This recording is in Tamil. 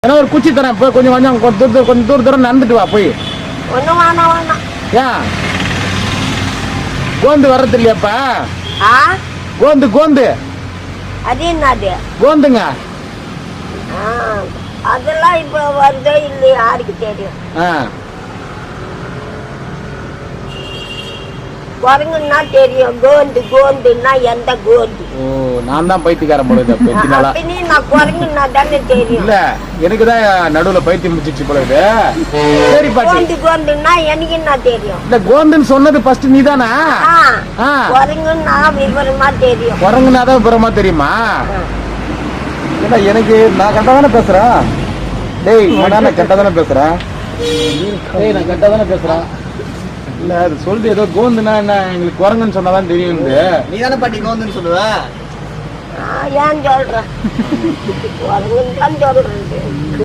ஏன்னா ஒரு குச்சி தரேன் போய் கொஞ்சம் தூரம் நடந்துட்டு வா போய். ஒன்றும் வேணாம். ஏன் கோந்து வர்றது இல்லையாப்பா? கோந்து அது என்னது? கோந்துங்க அதெல்லாம் இப்போ வருதோ இல்லையா யாருக்கு தெரியும். குரங்குன்னா தெரியும், கோந்துன்னா எந்த கோந்து. ஓ நான் தான் பைத்தியக்காரன் போல நான் குரங்குன்னா தானே தெரியும். இல்ல எனக்கு தான் நடுவுல பைத்தியம் முடிச்சிச்சு போல இது. சரி பாட்டி, கோந்துன்னா எனக்கு என்ன தெரியும். இல்ல கோந்துன்னு சொன்னது ஃபர்ஸ்ட் நீ தானா? குரங்குன்னா விவரமா தெரியும். குரங்குன்னா தான் விவரமா தெரியுமா? இல்ல எனக்கு நான் கரெக்டா தானே பேசுறேன். டேய் நான் கரெக்டா தானே பேசுறேன். டேய் நான் கரெக்டா தானே பேசுறேன். இல்ல அது சொல்லிட்டு ஏதோ கோந்துனா என்ன எங்களுக்கு குரங்குன்னு சொன்னாதான் தெரியும். நீ தானே பாட்டி கோந்துன்னு சொல்லுவ. ஏன் சொல்ற? குரங்குன்னு தான் சொல்றேன்.